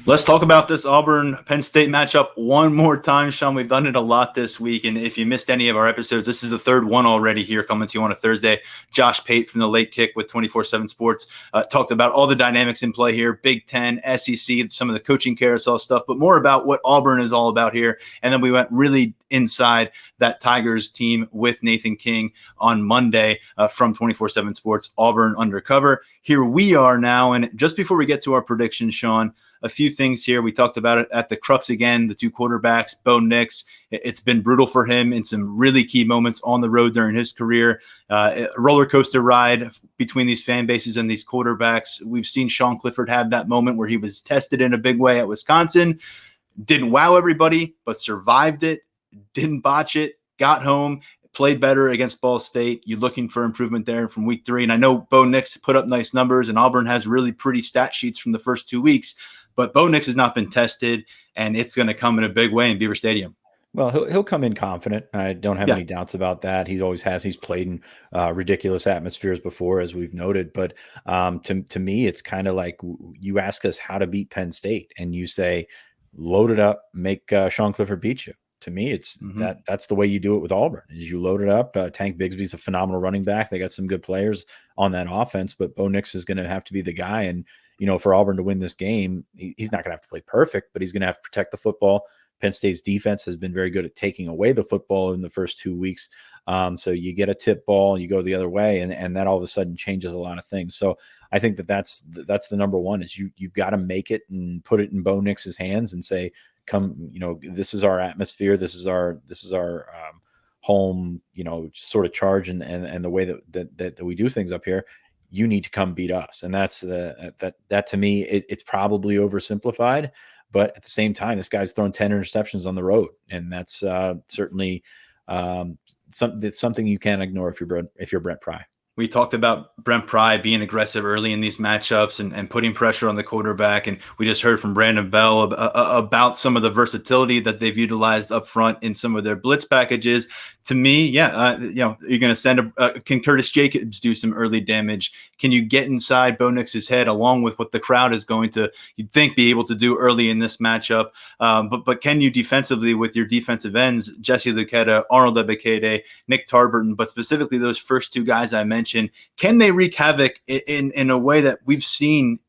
Let's talk about this Auburn-Penn State matchup one more time, Sean. We've done it a lot this week, and if you missed any of our episodes, this is the third one already here coming to you on a Thursday. Josh Pate from the Late Kick with 24/7 Sports talked about all the dynamics in play here, Big Ten, SEC, some of the coaching carousel stuff, but more about what Auburn is all about here. And then we went really inside that Tigers team with Nathan King on Monday from 24/7 Sports, Auburn Undercover. Here we are now, and just before we get to our predictions, Sean, a few things here. We talked about it at the crux again, the two quarterbacks, Bo Nix. It's been brutal for him in some really key moments on the road during his career. A roller coaster ride between these fan bases and these quarterbacks. We've seen Sean Clifford have that moment where he was tested in a big way at Wisconsin. Didn't wow everybody, but survived it, didn't botch it, got home, played better against Ball State. You're looking for improvement there from week 3. And I know Bo Nix put up nice numbers, and Auburn has really pretty stat sheets from the first 2 weeks. But Bo Nix has not been tested, and it's going to come in a big way in Beaver Stadium. Well, he'll come in confident. I don't have any doubts about that. He always has. He's played in ridiculous atmospheres before, as we've noted. But to me, it's kind of like you ask us how to beat Penn State, and you say, load it up, make Sean Clifford beat you. To me, it's that's the way you do it with Auburn. Is you load it up. Tank Bigsby's a phenomenal running back. They got some good players on that offense, but Bo Nix is going to have to be the guy. And for Auburn to win this game, he's not going to have to play perfect, but he's going to have to protect the football. Penn State's defense has been very good at taking away the football in the first 2 weeks. So you get a tip ball, you go the other way, and that all of a sudden changes a lot of things. So I think that's the number one is you've got to make it and put it in Bo Nix's hands and say, come, this is our atmosphere. This is our home, sort of charge and the way that we do things up here. You need to come beat us. And that's that to me, it's probably oversimplified, but at the same time, this guy's thrown 10 interceptions on the road. And that's certainly something you can't ignore if you're Brent Pry. We talked about Brent Pry being aggressive early in these matchups and putting pressure on the quarterback. And we just heard from Brandon Bell about some of the versatility that they've utilized up front in some of their blitz packages. To me, you're going to send can Curtis Jacobs do some early damage? Can you get inside Bo Nix's head along with what the crowd is going to, you'd think, be able to do early in this matchup? But can you defensively with your defensive ends, Jesse Luketa, Arnold Ebiketie, Nick Tarburton, but specifically those first two guys I mentioned, can they wreak havoc in a way that we've seen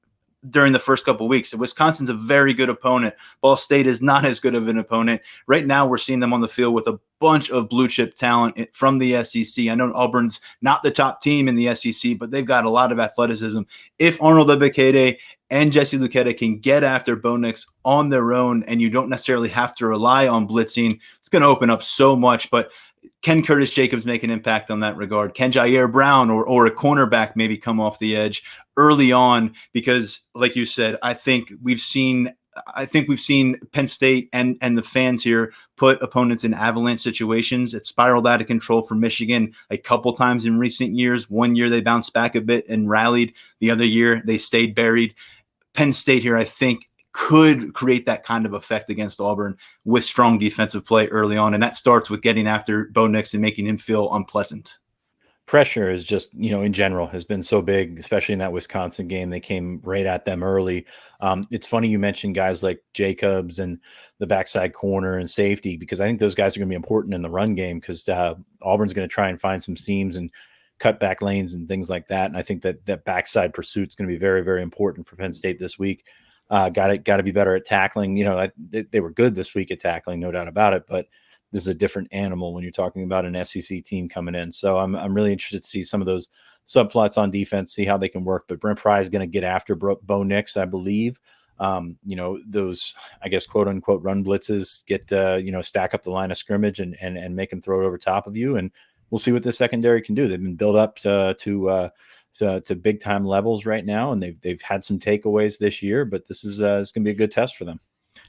during the first couple of weeks? Wisconsin's a very good opponent. Ball State is not as good of an opponent. Right now, we're seeing them on the field with a bunch of blue chip talent from the SEC. I know Auburn's not the top team in the SEC, but they've got a lot of athleticism. If Arnold Ebiketie and Jesse Luketa can get after Bo Nix on their own, and you don't necessarily have to rely on blitzing, it's going to open up so much. But can Curtis Jacobs make an impact on that regard? Can Jair Brown or a cornerback maybe come off the edge early on? Because, like you said, I think we've seen Penn State and the fans here put opponents in avalanche situations. It spiraled out of control for Michigan a couple times in recent years. One year they bounced back a bit and rallied. The other year they stayed buried. Penn State here, I think, could create that kind of effect against Auburn with strong defensive play early on. And that starts with getting after Bo Nix and making him feel unpleasant. Pressure is just, in general has been so big, especially in that Wisconsin game. They came right at them early. It's funny you mentioned guys like Jacobs and the backside corner and safety, because I think those guys are going to be important in the run game, because Auburn's going to try and find some seams and cut back lanes and things like that. And I think that backside pursuit is going to be very, very important for Penn State this week. Got to be better at tackling. They were good this week at tackling, no doubt about it, but this is a different animal when you're talking about an SEC team coming in. So I'm really interested to see some of those subplots on defense, see how they can work. But Brent Pry is going to get after Bo Nix, I believe. Those, I guess, quote unquote run blitzes get stack up the line of scrimmage and make them throw it over top of you. And we'll see what the secondary can do. They've been built up to big time levels right now, and they've had some takeaways this year, but this is going to be a good test for them.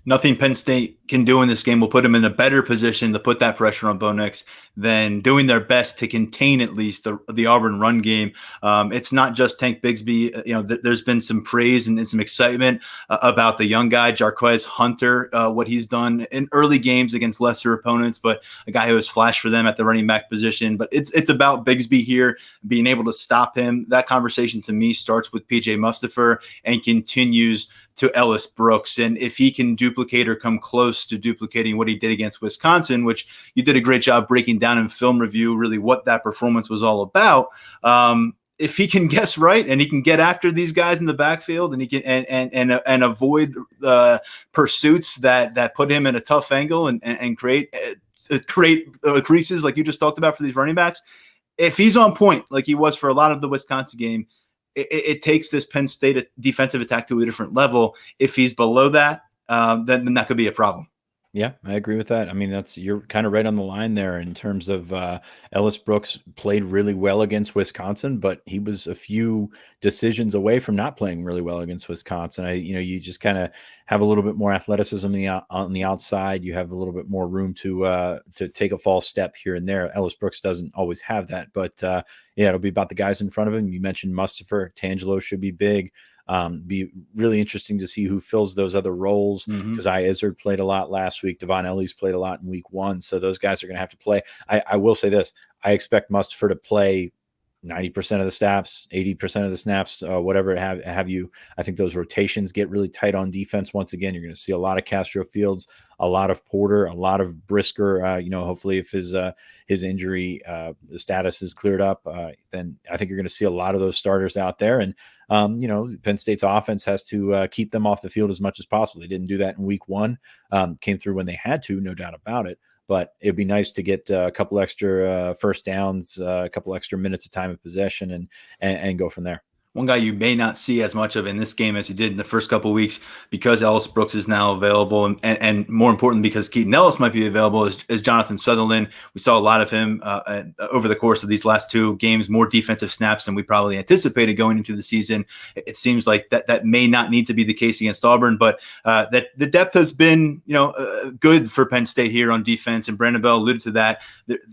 Nothing Penn State can do in this game will put them in a better position to put that pressure on Bo Nix than doing their best to contain at least the Auburn run game. It's not just Tank Bigsby. There's been some praise and some excitement about the young guy, Jarquez Hunter, what he's done in early games against lesser opponents, but a guy who has flashed for them at the running back position. But it's about Bigsby here, being able to stop him. That conversation to me starts with PJ Mustafer and continues to Ellis Brooks. And if he can duplicate or come close to duplicating what he did against Wisconsin, which you did a great job breaking down in film review, really what that performance was all about. If he can guess right and he can get after these guys in the backfield and he can and avoid pursuits that put him in a tough angle and create creases like you just talked about for these running backs, if he's on point like he was for a lot of the Wisconsin game, it takes this Penn State defensive attack to a different level. If he's below that, then that could be a problem. Yeah, I agree with that. I mean, you're kind of right on the line there in terms of Ellis Brooks played really well against Wisconsin, but he was a few decisions away from not playing really well against Wisconsin. You just kind of have a little bit more athleticism on the outside. You have a little bit more room to take a false step here and there. Ellis Brooks doesn't always have that, but it'll be about the guys in front of him. You mentioned Mustafer. Tangelo should be big. Be really interesting to see who fills those other roles, because Izzard played a lot last week. Devon Ellis played a lot in week 1. So those guys are going to have to play. I will say this. I expect Mustafer to play 90% of the snaps, 80% of the snaps, whatever have you. I think those rotations get really tight on defense. Once again, you're going to see a lot of Castro Fields, a lot of Porter, a lot of Brisker. Hopefully if his injury status is cleared up, then I think you're going to see a lot of those starters out there. And Penn State's offense has to keep them off the field as much as possible. They didn't do that in week 1. Came through when they had to, no doubt about it. But it'd be nice to get a couple extra first downs, a couple extra minutes of time of possession, and go from there. One guy you may not see as much of in this game as you did in the first couple of weeks, because Ellis Brooks is now available, and more important, because Keaton Ellis might be available, is Jonathan Sutherland. We saw a lot of him over the course of these last 2 games, more defensive snaps than we probably anticipated going into the season. It seems like that may not need to be the case against Auburn, but that the depth has been good for Penn State here on defense, and Brandon Bell alluded to that.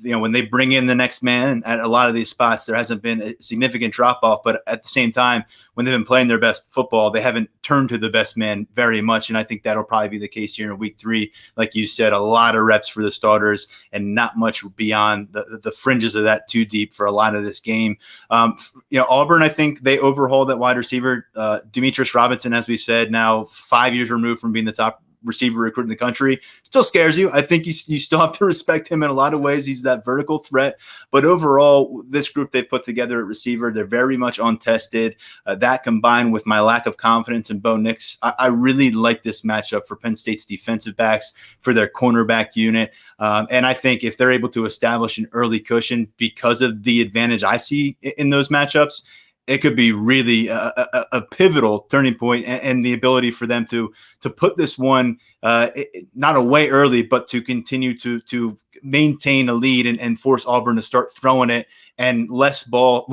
When they bring in the next man at a lot of these spots, there hasn't been a significant drop off, but at the same time, when they've been playing their best football, they haven't turned to the best man very much. And I think that'll probably be the case here in week 3. Like you said, a lot of reps for the starters and not much beyond the fringes of that too deep for a lot of this game. Auburn, I think they overhauled that wide receiver. Demetrius Robinson, as we said, now 5 years removed from being the top receiver recruit in the country, still scares you. I think you still have to respect him in a lot of ways. He's that vertical threat. But overall, this group they've put together at receiver, they're very much untested. That combined with my lack of confidence in Bo Nix, I really like this matchup for Penn State's defensive backs, for their cornerback unit. And I think if they're able to establish an early cushion because of the advantage I see in those matchups, it could be really a pivotal turning point, and the ability for them to put this one not away early, but to continue to maintain a lead and force Auburn to start throwing it, and less ball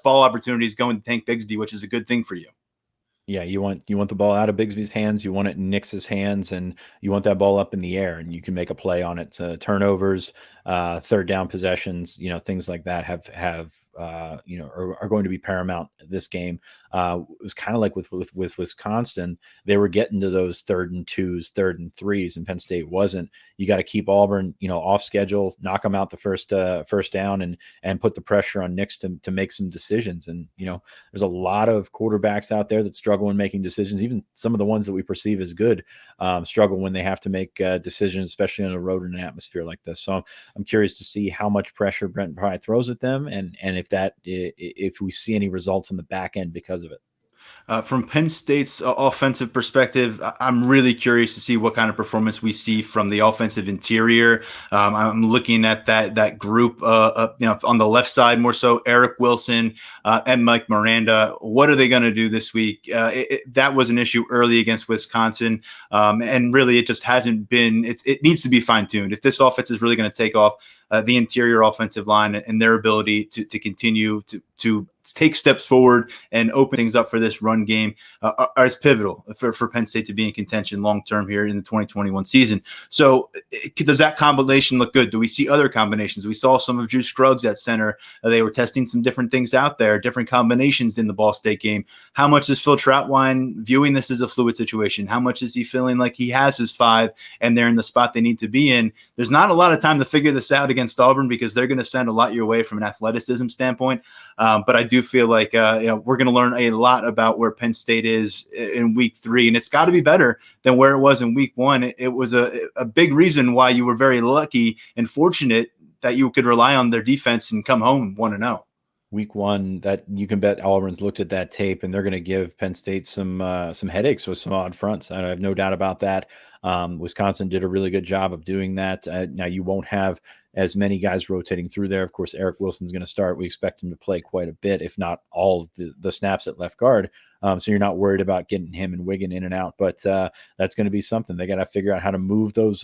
opportunities going to Tank Bigsby, which is a good thing for you. Yeah, you want the ball out of Bigsby's hands, you want it in Nix's hands, and you want that ball up in the air, and you can make a play on it. So turnovers, third down possessions, things like that have are going to be paramount this game. It was kind of like with Wisconsin, they were getting to those 3rd and 2s, 3rd and 3s, and Penn State wasn't. You got to keep Auburn, off schedule, knock them out the first down, and put the pressure on Nix to make some decisions. And there's a lot of quarterbacks out there that struggle in making decisions. Even some of the ones that we perceive as good struggle when they have to make decisions, especially on the road in an atmosphere like this. So I'm curious to see how much pressure Brent Pry throws at them, and if we see any results in the back end because of it. From Penn State's offensive perspective, I'm really curious to see what kind of performance we see from the offensive interior. I'm looking at that group, on the left side more so, Eric Wilson and Mike Miranda. What are they going to do this week? That was an issue early against Wisconsin, and really it just hasn't been. It needs to be fine-tuned. If this offense is really going to take off, the interior offensive line and their ability to continue to take steps forward and open things up for this run game is pivotal for Penn State to be in contention long-term here in the 2021 season. So does that combination look good? Do we see other combinations? We saw some of Drew Scruggs at center. They were testing some different things out there, different combinations in the Ball State game. How much is Phil Trautwein viewing this as a fluid situation? How much is he feeling like he has his 5 and they're in the spot they need to be in? There's not a lot of time to figure this out against Auburn because they're going to send a lot your way from an athleticism standpoint. But I do feel like we're going to learn a lot about where Penn State is in week 3, and it's got to be better than where it was in week 1. It was a big reason why you were very lucky and fortunate that you could rely on their defense and come home 1-0. Week 1, that you can bet Auburn's looked at that tape and they're going to give Penn State some headaches with some odd fronts. I have no doubt about that. Wisconsin did a really good job of doing that. Now you won't have as many guys rotating through there. Of course, Eric Wilson's going to start. We expect him to play quite a bit, if not all of the snaps at left guard. So you're not worried about getting him and Wiggin in and out, but that's going to be something. They got to figure out how to move those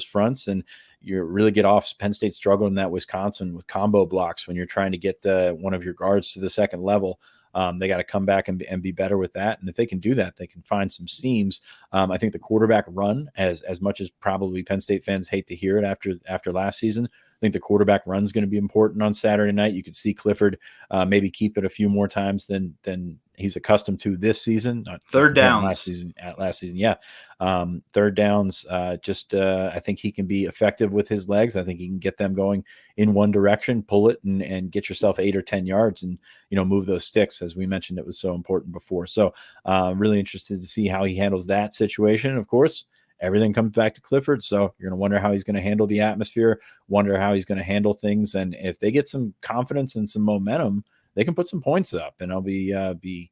fronts, and you really get off. Penn State struggled in that Wisconsin with combo blocks when you're trying to get one of your guards to the second level. They got to come back and be better with that. And if they can do that, they can find some seams. I think the quarterback run, as much as probably Penn State fans hate to hear it after last season, I think the quarterback run is going to be important on Saturday night. You could see Clifford maybe keep it a few more times than he's accustomed to this season. Third downs last season. Yeah. Third downs. I think he can be effective with his legs. I think he can get them going in one direction, pull it and get yourself 8 or 10 yards and, move those sticks. As we mentioned, it was so important before. So really interested to see how he handles that situation. Of course, everything comes back to Clifford. So you're going to wonder how he's going to handle the atmosphere, wonder how he's going to handle things. And if they get some confidence and some momentum, they can put some points up, and I'll be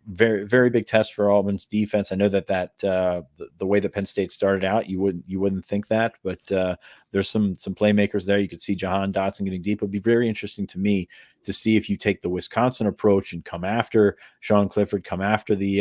very, very big test for Auburn's defense. I know that the way that Penn State started out, you wouldn't think that, but there's some playmakers there. You could see Jahan Dotson getting deep. It would be very interesting to me to see if you take the Wisconsin approach and come after Sean Clifford, come after the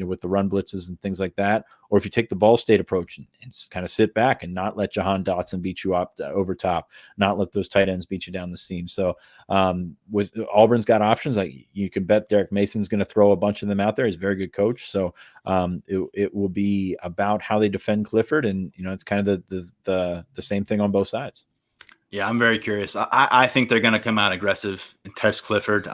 with the run blitzes and things like that, or if you take the Ball State approach and kind of sit back and not let Jahan Dotson beat you up over top, not let those tight ends beat you down the seam. So Auburn's got options. Like you can bet Derek Mason's going to throw a bunch of them out there. He's a very good coach. So it will be about how they defend Clifford, and it's kind of the same thing on both sides. Yeah, I'm very curious. I think they're going to come out aggressive and test Clifford.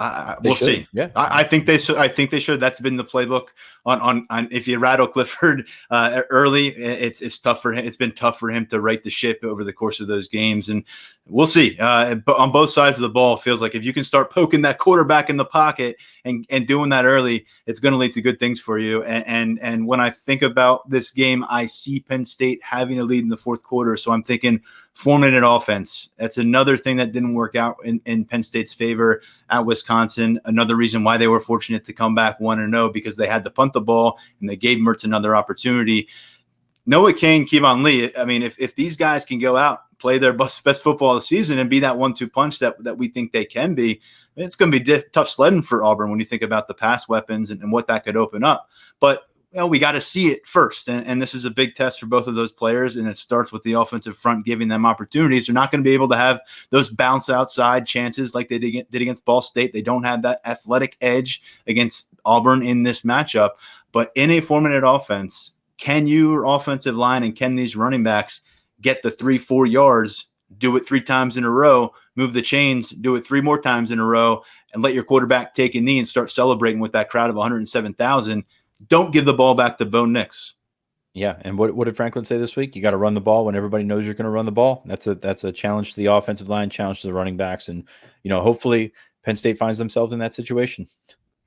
We'll see. Yeah, I think they should. I think they should. That's been the playbook on if you rattle Clifford early, it's tough for him. It's been tough for him to right the ship over the course of those games, and we'll see. But on both sides of the ball, it feels like if you can start poking that quarterback in the pocket and doing that early, it's going to lead to good things for you. And when I think about this game, I see Penn State having a lead in the fourth quarter. So I'm thinking 4-minute offense. That's another thing that didn't work out in Penn State's favor at Wisconsin. Another reason why they were fortunate to come back 1-0, because they had to punt the ball and they gave Mertz another opportunity. Noah Kane, Kevon Lee, I mean, if these guys can go out, play their best football of the season and be that 1-2 punch that we think they can be, it's going to be tough sledding for Auburn when you think about the pass weapons and what that could open up. But we got to see it first. And this is a big test for both of those players. And it starts with the offensive front giving them opportunities. They're not going to be able to have those bounce outside chances like they did against Ball State. They don't have that athletic edge against Auburn in this matchup. But in a 4-minute offense, can your offensive line and can these running backs get the 3-4 yards, do it 3 times in a row, move the chains, do it 3 more times in a row, and let your quarterback take a knee and start celebrating with that crowd of 107,000? Don't give the ball back to Bo Nix. Yeah, and what did Franklin say this week? You got to run the ball when everybody knows you're going to run the ball. That's a challenge to the offensive line, challenge to the running backs, and hopefully Penn State finds themselves in that situation.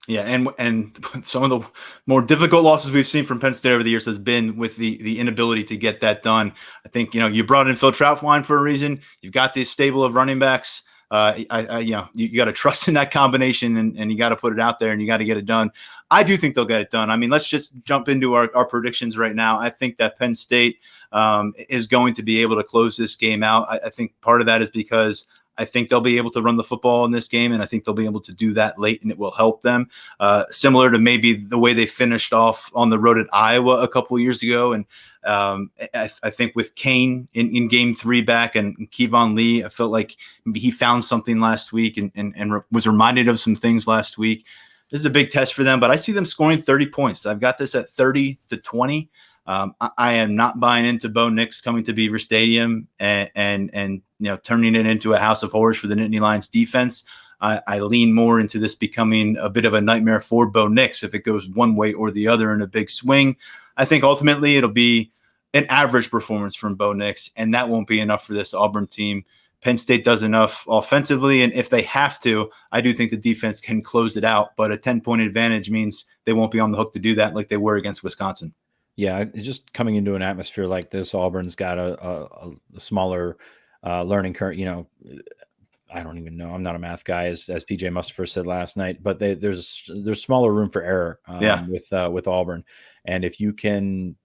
Yeah, and some of the more difficult losses we've seen from Penn State over the years has been with the inability to get that done. I think you brought in Phil Trautwein for a reason. You've got this stable of running backs. You got to trust in that combination, and you got to put it out there, and you got to get it done. I do think they'll get it done. I mean, let's just jump into our predictions right now. I think that Penn State is going to be able to close this game out. I think part of that is because I think they'll be able to run the football in this game, and I think they'll be able to do that late, and it will help them. Similar to maybe the way they finished off on the road at Iowa a couple of years ago. And I think with Kane in game 3 back and Kevon Lee, I felt like he found something last week and was reminded of some things last week. This is a big test for them, but I see them scoring 30 points. I've got this at 30-20. I am not buying into Bo Nix coming to Beaver Stadium and turning it into a house of horrors for the Nittany Lions defense. I lean more into this becoming a bit of a nightmare for Bo Nix if it goes one way or the other in a big swing. I think ultimately it'll be an average performance from Bo Nix, and that won't be enough for this Auburn team. Penn State does enough offensively, and if they have to, I do think the defense can close it out. But a 10-point advantage means they won't be on the hook to do that like they were against Wisconsin. Yeah, just coming into an atmosphere like this, Auburn's got a smaller learning curve. I don't even know. I'm not a math guy, as PJ Mustafer said last night, but there's smaller room for error with Auburn. And if you can,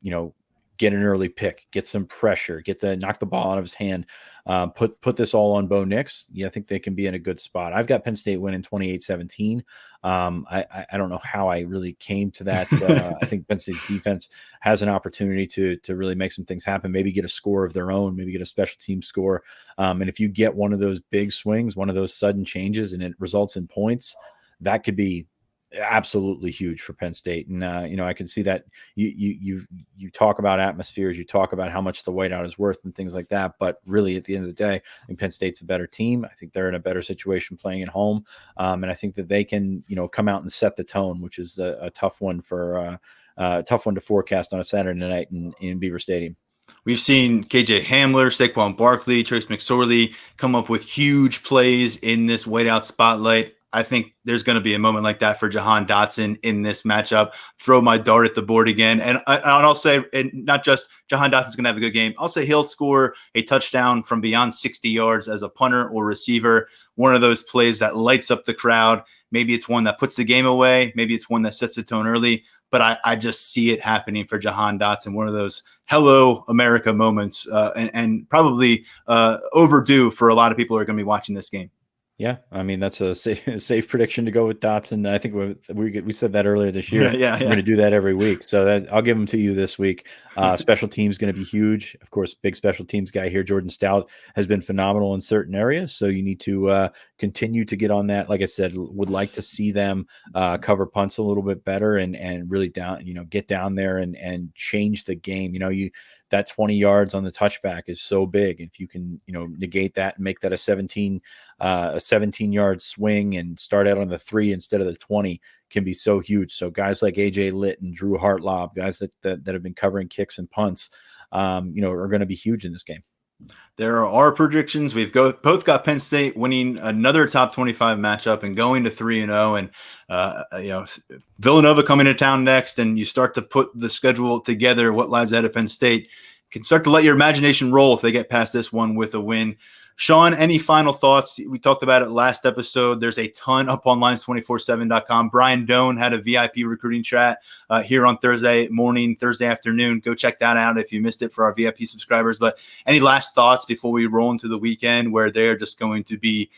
get an early pick, get some pressure, knock the ball out of his hand, put this all on Bo Nix, I think they can be in a good spot. I've got Penn State winning 28-17. I don't know how I really came to that. I think Penn State's defense has an opportunity to really make some things happen, maybe get a score of their own, maybe get a special team score. And if you get one of those big swings, one of those sudden changes, and it results in points, that could be absolutely huge for Penn State. And I can see that you talk about atmospheres, you talk about how much the whiteout is worth and things like that, but really at the end of the day, I think Penn State's a better team. I think they're in a better situation playing at home, and I think that they can come out and set the tone, which is a tough one to forecast on a Saturday night in Beaver Stadium. We've seen KJ Hamler, Saquon Barkley, Trace McSorley come up with huge plays in this whiteout spotlight. I think there's going to be a moment like that for Jahan Dotson in this matchup. Throw my dart at the board again. And I'll say, and not just Jahan Dotson's going to have a good game, I'll say he'll score a touchdown from beyond 60 yards as a punter or receiver. One of those plays that lights up the crowd. Maybe it's one that puts the game away. Maybe it's one that sets the tone early. But I just see it happening for Jahan Dotson, one of those hello America moments, and probably overdue for a lot of people who are going to be watching this game. Yeah, I mean, that's a safe prediction to go with Dotson. I think we said that earlier this year. Yeah. We're going to do that every week. So I'll give them to you this week. Special teams going to be huge. Of course, big special teams guy here, Jordan Stout, has been phenomenal in certain areas. So you need to continue to get on that. Like I said, would like to see them cover punts a little bit better and really get down there and change the game. That 20 yards on the touchback is so big. If you can, negate that and make that a 17-yard swing and start out on the 3 instead of the 20 can be so huge. So guys like AJ Litt and Drew Hartlob, guys that have been covering kicks and punts, are going to be huge in this game. There are our predictions. We've both got Penn State winning another top 25 matchup and going to 3-0, and Villanova coming to town next, and you start to put the schedule together. What lies ahead of Penn State, you can start to let your imagination roll if they get past this one with a win. Sean, any final thoughts? We talked about it last episode. There's a ton up on lines247.com. Brian Doan had a VIP recruiting chat here on Thursday morning, Thursday afternoon. Go check that out if you missed it for our VIP subscribers. But any last thoughts before we roll into the weekend where they're just going to be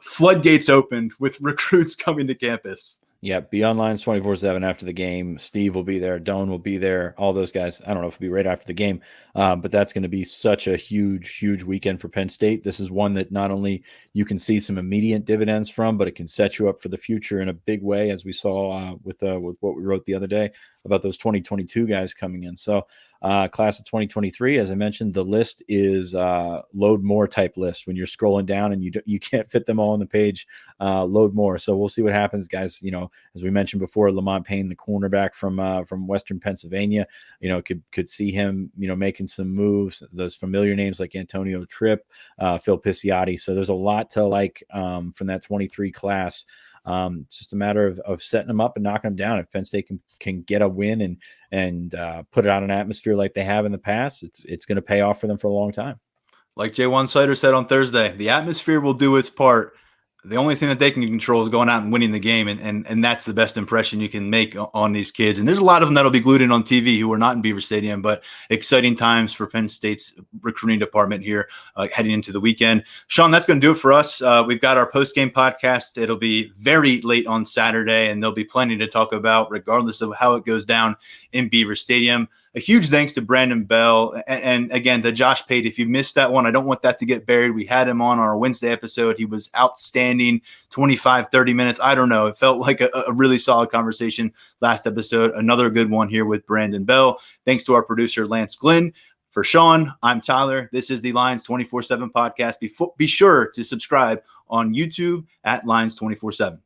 floodgates opened with recruits coming to campus. Yeah, be on Lions 24/7 after the game. Steve will be there. Doan will be there. All those guys. I don't know if it'll be right after the game, but that's going to be such a huge, huge weekend for Penn State. This is one that not only you can see some immediate dividends from, but it can set you up for the future in a big way, as we saw with what we wrote the other day about those 2022 guys coming in. So class of 2023, as I mentioned, the list is load more type list. When you're scrolling down and you can't fit them all on the page, load more. So we'll see what happens, guys. As we mentioned before, Lamont Payne, the cornerback from Western Pennsylvania, could see him, making some moves. Those familiar names like Antonio Tripp, Phil Pisciotti. So there's a lot to like from that 23 class. It's just a matter of setting them up and knocking them down. If Penn State can get a win and put it on an atmosphere like they have in the past, it's going to pay off for them for a long time. Like J1 Sider said on Thursday, the atmosphere will do its part. The only thing that they can control is going out and winning the game, and that's the best impression you can make on these kids. And there's a lot of them that'll be glued in on TV who are not in Beaver Stadium, but exciting times for Penn State's recruiting department here heading into the weekend. Sean, that's going to do it for us. We've got our post-game podcast. It'll be very late on Saturday, and there'll be plenty to talk about regardless of how it goes down in Beaver Stadium. A huge thanks to Brandon Bell and again to Josh Pate. If you missed that one, I don't want that to get buried. We had him on our Wednesday episode. He was outstanding, 25, 30 minutes. I don't know. It felt like a really solid conversation last episode. Another good one here with Brandon Bell. Thanks to our producer, Lance Glynn. For Sean, I'm Tyler. This is the Lions 24/7 podcast. Be sure to subscribe on YouTube at Lions 24/7.